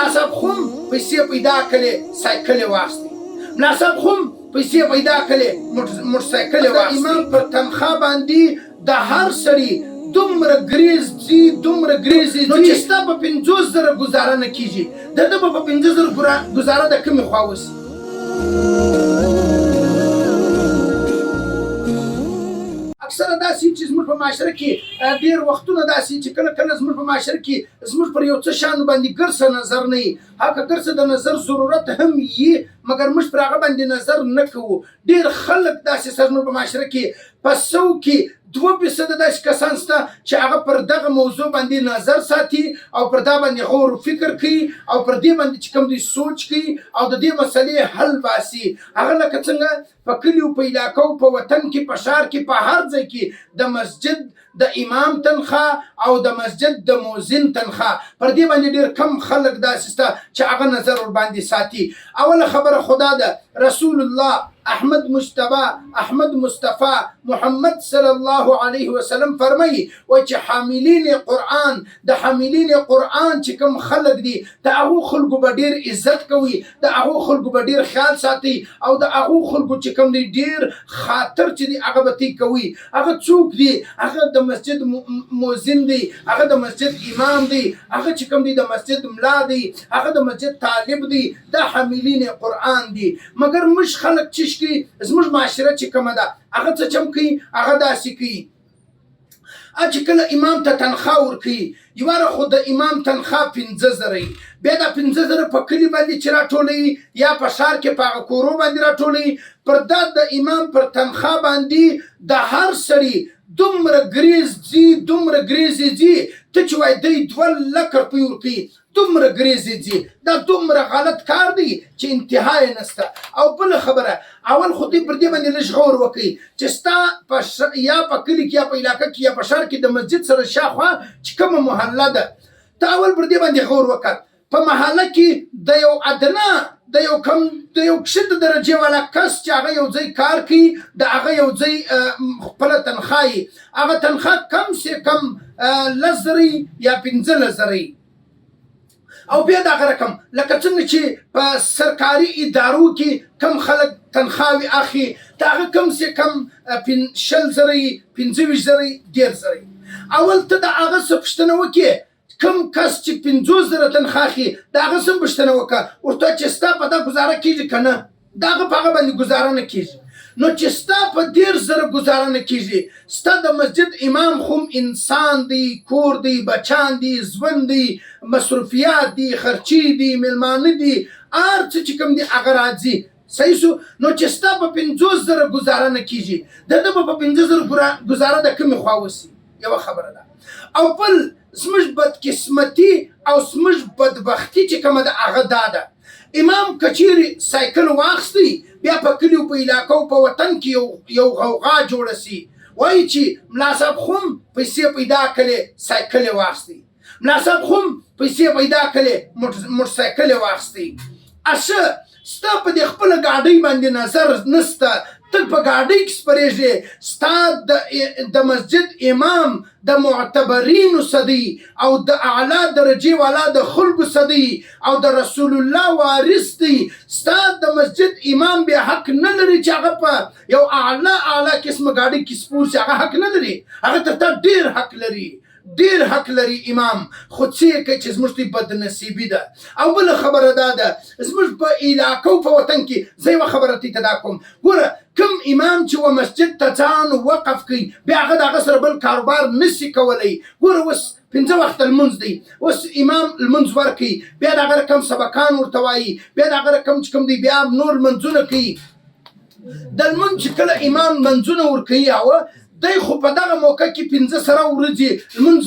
ملا صاحب خو هم پیسې پیدا کړې سایکل یې واخیستې، ملا صاحب خو هم پیسې پیدا کړې موټرسایکل یې واخیستې. امام پر تنخواه باندې د هر سړي دومره ګریز ځي دومره ګریز ځي، نو چې ستا په 50,000 ګزاره نه کېږي، د ده به په 50,000 ګزاره د کومې خوا وسي؟ اکثره داسې چې زموږ په معاشره کې ډېر وختونه داسې چې کله کله زموږ په معاشره کې زموږ پر یو څه شیانو باندې ګرڅه نظر نه وي، هغه ګرڅه د نظر ضرورت هم وي مګر موږ پر هغه باندې نظر نه کوو. ډېر خلک داسې سره زموږ په معاشره کې په 100 کې 2% داسې کسان شته چې هغه پر دغه موضوع باندې نظر ساتي او پر دا باندې غور و فکر کوي او پر دې باندې چې کوم دوی سوچ کوي او د دې مسلې حل باسي. هغه لکه څنګه په کلیو په علاقو په وطن کې په ښار کې په هر ځای کې د مسجد د امام تنخواه او د مسجد د مؤذن تنخواه پر دې باندې ډېر کم خلک داسې شته چې هغه نظر ور باندې ساتي. اوله خبره خدا ده رسول الله احمد مجتبی احمد مصطفی محمد صلی الله علیه وسلم فرمایي و چې حاملین قرآن د حاملین قرآن چې کوم خلک دي د هغو خلکو به ډېر عزت کوي، د هغو خلکو به ډېر خیال ساتي او د هغو خلکو چې کوم دی ډېر خاطر چې دی هغه به کوي. هغه څوک دی؟ هغه د مسجد مؤذن دی، هغه د مسجد امام دی، هغه چې کوم دی د مسجد ملا دی، هغه د مسجد طالب دی، دا حاملین قرآن دی. مګر موږ خلک چې زموږ معاشره چې کومه ده هغه څه چم کوي، هغه داسې کوي چې کله امام ته تنخواه ورکوي یواره خو د امام تنخواه 15,000 بیا دا 15,000 په کلي باندې چې راټولوي یا په ښار کې په هغه کورو باندې راټولوي، پر دا د امام پر تنخواه باندې د هر سړي دومره ګریز ځي دومره ګریز ځي ته چې وایي دی 2 لک روپۍ ورکوي، دومره ګریز ځي. دا دومره غلط کار دی چې انتها یې نشته. او بله خبره اول خو دوی پر دې باندې لږ غور وکړي چې ستا یا په کلي کې یا په علاقه کې یا په ښار کې د مسجد سره شاوخوا چې کومه محله ده ته اول پر دې باندې غور وکړه. په محله کې د یو ادنا د یو کښته درجې والا کس چې هغه یو ځای کار کوي د هغه یو ځای خپله تنخواه یي، هغه تنخواه کم سې کم 10,000 یا 15,000 او بیا دغه رقم لکه څنګه چې په سرکاري ادارو کې کم خلک تنخواهوي اخلي د هغه کم سې کم 20,000 25,000 10,000. اول ته د هغه څه پوښتنه وکړې کوم کس چې 50,000 تنخواه اخلي د هغه څه پوښتنه وکړه ورته چې ستا په دا ګزاره کېږي که نه، د هغه په هغه باندې ګزاره نه کېږي. نو چې ستا په 10,000 ګزاره نه کېږي، ستا د مسجد امام خو انسان دی، کور دی، بچان دی، ژوند دی، مصروفیات دی، خرچی دی، میلمانه دی، هر څه چې کوم دی هغه راځي. صحیح شو؟ نو چې ستا په 50,000 ګزاره نه کېږي د ده به په 50,000 ګزاره د کومې خوا وسي؟ یوه خبره ده. او بل زموږ بدقسمتي او زموږ بدبختي چې کومه ده هغه دا ده امام کچیرې سایکل واخیستی بیا په کلیو په علاقو په وطن کې یو غوغا جوړه سي، وایي چې ملا صاحب خو هم پیسې پیدا کړې سایکل یې واخیستی، ملا صاحب خو هم پیسې پیدا کړې موټرسایکل یې واخیستی. اشه ستا په دې خپله ګاډۍ باندې نظر نسته، ته په ګاډۍ کې سپرېږې، ستا د مسجد امام د معتبرینو صدی او د اعلی درجې والا د خلکو صدی او د رسول الله وارث دی. ستا د مسجد امام بیا حق نه لري چې هغه په یو اعلی قسمه ګاډۍ کې سپور شي، هغه حق نه لري، هغه تر تا ډېر حق لري، ډېر حق لري امام. خو څه یې کوي چې زموږ دوی بدنصیبي ده. او بله خبره دا ده زموږ په علاقو په وطن کې زه یوه خبره تی ته دا کوم، ګوره کوم امام چې و مسجد ته ځان وقف کوي بیا هغه د هغه سره بل کاروبار نشي کولی. ګوره اوس 5 وخته لمونځ دی، اوس امام لمونځ ورکوي بیا د هغه رقم سبقان ورته وایي، بیا د هغه رقم چې کوم دی بیا نور لمونځونه کوي. د لمونځ چې کله امام لمونځونه ورکوي هغه دی خو په دغه موقع کې 15 سره ورځي لمونځ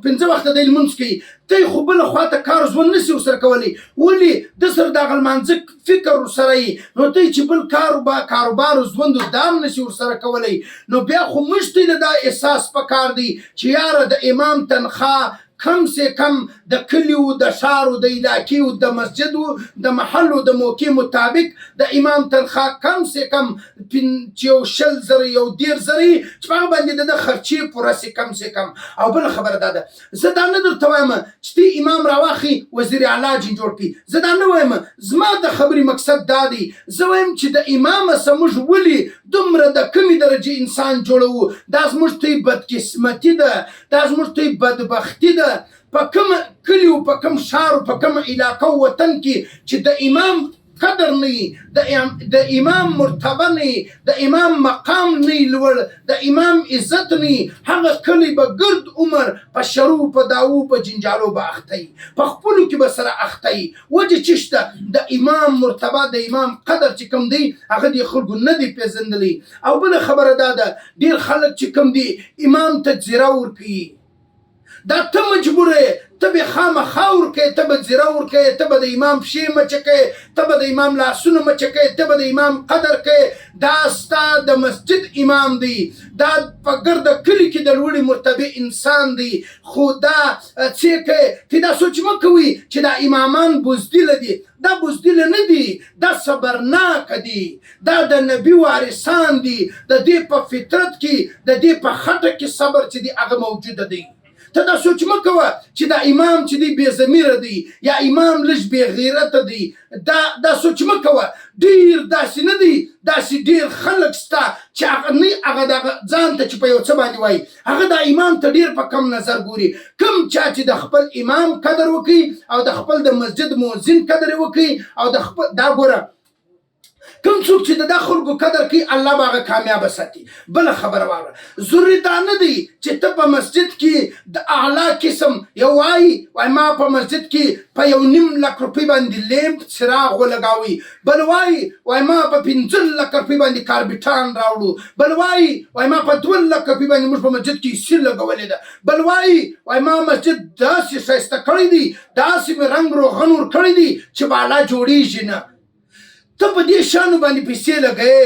5 وخته دی لمونځ کوي، دی خو بله خواته کار ژوند نشي ورسره کولی. ولې د سره دغه لمانځه فکر ورسره وي نو دی چې بل کاروبار ژوند دام نشي ورسره کولی. نو بیا خو موږ ته دا احساس پکار دی چې یاره د امام تنخواه کم سے کم د کلیو د ښارو د علاقې د مسجدو د محلو د موقع مطابق د امام تنخواه کم سے کم یو 20 زره یو 10 زره چې په هغه باندې د خرچې پوره سي کم سے کم. او بله خبره دا ده زه دا نه درته وایم چې تی امام راواخي وزیر اعلی جوړ کړي، زه دا نه وایم. زما د خبرې مقصد دا دی، زه وایم چې د امام سره موږ ولې دومره د کمې درجې انسان جوړوو؟ دا زموږ ته بدقسمتي ده، دا زموږ ته بدبختي ده. په کوم کلیو په کوم ښار په کوم علاقه وطن کې چې د امام قدر نه، د امام مرتبه نه، د امام مقام نه لوړ، د امام عزت نه، هغه کلی به ګرد عمر په شرو په داو په جنجالو به اخته وي، په خپلو کې به سره اخته وي. وجه څه شته؟ د امام مرتبه د امام قدر چې کوم دی هغه د خلکو نه دی پیژندلی. او بله خبره دا ده ډېر خلک چې کوم دی امام ته زیره ورکوي، دا ته مجبور یې، ته به خامخا ورکوې، ته به زیره ورکوې، ته به د امام پښې مچه کوې، ته به د امام لاسونه مچه کوې، ته به د امام قدر کوې. دا ستا د مسجد امام دی، دا په ګرده کلي کې د لوړې مرتبې انسان دی. خو دا څه کوې؟ ته دا سوچ مه کوئ چې دا امامان بزدله دي، دا بزدله نه دي، دا صبرناکه دي، دا د نبي وارثان دي، د دې په فطرت کې د دې په خټه کې صبر چې دی هغه موجوده دی. ته دا سوچ مه کوه چې دا امام چې دی بې ضمیره دی یا امام لږ بې غیرته دی. دا سوچ مه کوه. ډېر داسې نه دی، داسې ډېر خلک شته چې هغه نه هغه د ځان ته چې په یو څه باندې وایي هغه دا امام ته ډېر په کم نظر ګوري. کوم چا چې د خپل امام قدر وکړي او د خپل د مسجد مؤذن قدر وکړي او د خپل دا ګوره کوم څوک چې د خلکو قدر کوي الله به هغه کامیابه ساتي. بله خبره واوره، ضروري دا نه دی چې ته په مسجد کې د اعلی قسم یو وایي ما په مسجد کې په 1.5 لک روپۍ باندې لیمپ څراغ ولګاوي، بل وایي ما په 15 لک روپۍ باندې کاربیټان راوړو، بل وایي ما په 2 لک روپۍ باندې موږ په مسجد کې ایسي لګولې ده، بل وایي ما مسجد داسې ښایسته کړی دی، داسې مې رنګ روغن ور کړی دی چې بالا جوړیږي نه. ته په دې شانو باندې پیسې لګوې،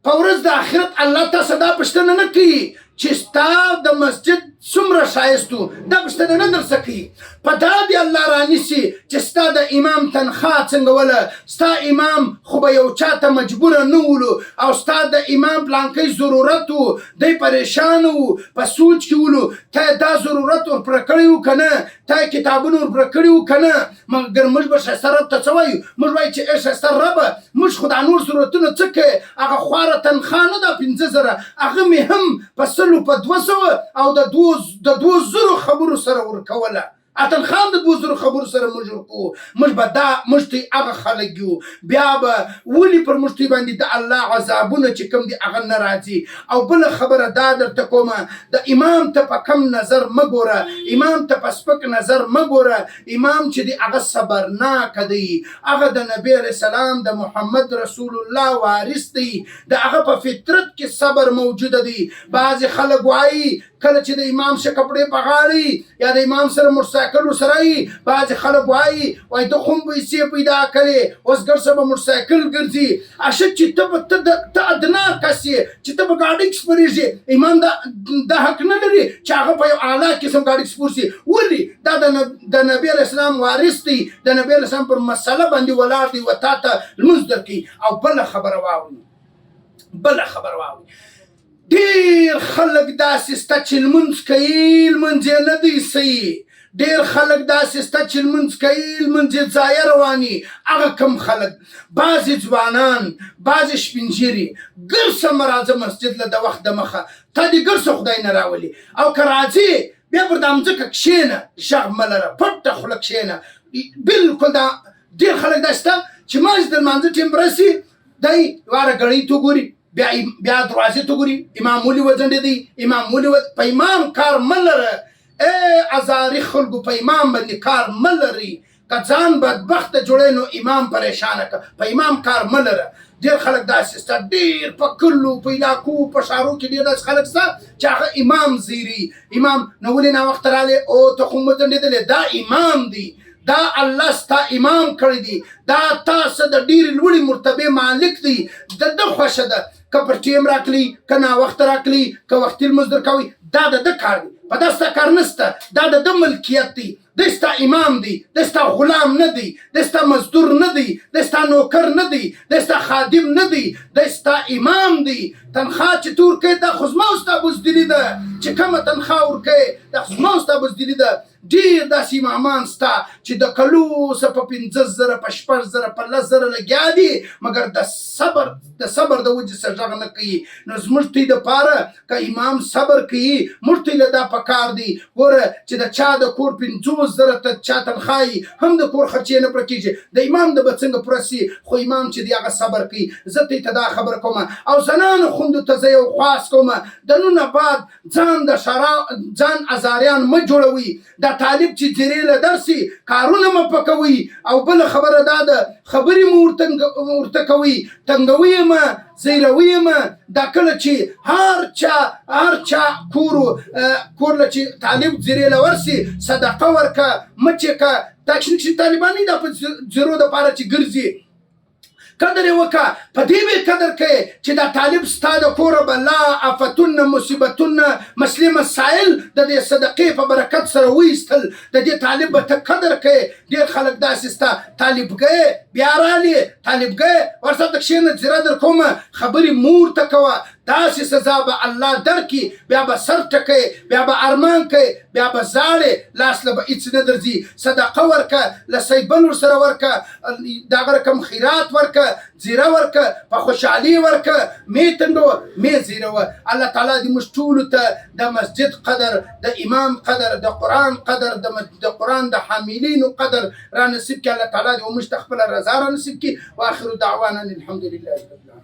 په ورځ د آخرت الله تاسو دا پوښتنه نه کوي چې ستا د مسجد څومره ښایست و، دا پوښتنه نه درڅه کوي. په دا دې الله رانیسي چې ستا د امام تنخواه څنګه وله، ستا امام خو به یو چا ته مجبوره نه ولو او ستا د امام پلانکی ضرورت و، دی پریشان و، په سوچ کې ولو، تا دا ضرورت ورپوره کړی و که نه، تا کتابونه ورپوره کړي و که نه. مګر موږ به ښایسته رب ته څه وایو؟ موږ وایو چې ای ښایسته ربه موږ خو دا نور ضرورتونه څه کوې؟ هغه خواره تنخواه نه ده 15 زره، هغه مې هم په 100 په 200 او د 2,000 خبرو سره ورکوله. تنخواه د 2,000 خبرو سره موږ ورکوو. موږ به دا موږ ته هغه خلک یو، بیا به ولې پر موږ ته باندې د الله عذابونه چې کوم دي هغه نه راځي. او بله خبره دا درته کومه، د امام ته په کم نظر مه ګوره، امام ته په سپک نظر مه ګوره. امام چې دی هغه صبرناکه دی، هغه د نبي علیه السلام د محمد رسول الله وارث دی، د هغه په فطرت کې صبر موجوده دی. بعضې خلک وایي کله چې د امام شه کپړې په غاړې یا د امام سره موټرسایکل ورسره وي، بعضې خلک وایي ته خو هم پیسې پیدا کړې اوس ګر څه به موټرسایکل ګرځي. اشه چې ته ادنا کس یې چې ته به ګاډۍ کې سپرېږې، امام دا حق نه لري چې هغه په یو اعلی قسم ګاډۍ کې سپور سي. ولې؟ دا د نبي علیه السلام وارث دی، د نبي علیه السلام پر مسله باندې ولاړ دی و تا ته لمونځ درکوي. او بله خبره واورئ، ډېر خلک داسې شته چې لمونځ کوي لمونځ یې نه دی صحیح، ډېر خلک داسې شته چې لمونځ کوي لمونځ یې ځایه رواني. هغه کم خلک، بعضې ځوانان، بعضې سپین ږیري ګرسه مه راځه مسجد له د وخت د مخه، تا دې ګرسه خدای نه راولي. او که راځې بیا پر دا مځکه کښېنه، غږ مه لره، پټه خوله کښېنه. بلکل دا ډېر خلک داسې شته چې ماځ د لمانځه ټیم رسي دی واره ګړۍ ته ګوري، بیا دروازې ته ګوري امام ولې وځنډېدی، امام ولې په امام کار مه لره. ازاري خلکو په امام باندې کار مه لري. که ځان بدبخته جوړی نو امام پریشانه که، په امام کار مه لره. ډېر خلک داسې شته، ډېر په کلو په علاقو په ښارو کې ډېر داسې خلک شته چې هغه امام زیري. امام نو ولې ناوخته راغلی؟ او ته خو وځنډېدلی، دا امام دی، دا الله ستا امام کړی دی، دا تاسو د ډېرې لوړې مرتبې مالک دی، د ده خوښه ده که پر ټیم راکړي که ناوخته راکړي که وختي لمونځ درکوي، دا د ده کار دی. په دا ستا کار نسته، دا د ده ملکیت دی، دی ستا امام دی، دی ستا غلام نه دی، دی ستا مزدور نه دی، دی ستا نوکر نه دی، دی ستا خادم نه دی، دی ستا امام دی. تنخواه چې تو ورکوې دا خو زما او ستا بزدلي ده، چې کومه تنخواه ورکوې دا خو زما او ستا بزدلي ده. ډېر داسې امامان ستا چې د کلوسه په 15,000 په 6,000 په 10,000 لګیا دي، مګر د صبر د وجې څه غږ نه کوي. نو زموږ ته دپاره که امام صبر کوي، موږ ته له دا پکار دی. ګوره چې د چا د کور 50,000 ته چا تنخواهي هم د کور خرچې نه پوره کېږي، د امام د به څنګه پوره سي؟ خو امام چې دی هغه صبر کوي. زه ته دا خبر کوم او زنانو خوندو ته زه یو خواست کوم، د نن نه بعد ځان ازاریان مه جوړوي. دا طالب چې زیرې له درسي کارونه مه پکوي. او بله خبره دا ده، خبرې مو ورته کوي، تنګوي یې مه، زیروي یې مه. دا کله چې هر چا کور له چې طالب زیرې له ورسي، صدقه ورکه، مچې که. دا چې طالبانې دا په زیرو دپاره چې ګرځي، قدر یې وکړه. په دې به قدر کوې چې دا طالب ستا د کوره به لا آفتونه، مصیبتونه، مسلې مسایل د دې صدقې په برکت سره وایستل. د دې طالب به ته قدر کوې. ډېر خلک داسې ستا طالبګۍ بیا رالې، طالبګۍ ورسره کښېنه، زیره در کومه، خبرې مور ته کوه. داسې سزا به الله درکړي. بیا به سر ټکوي، بیا به ارمان کوي، بیا به زاړې، لاس له به هېڅ نه درځي. صدقه ورکه، لسی بل ورسره ورکه، د هغه رقم خیرات ورکه، زیره ورکه، په خوشحالي ورکه، مې تنګوه، مې زیروه. الله تعالی دې موږ ټولو ته د مسجد قدر، د امام قدر، د قرآن قدر، د قرآن د حاملینو قدر را نصیب کړي. الله تعالی دې موږ ته خپله رضا را نصیب کړي. واخر دعوانا الحمد لله رب العالمین.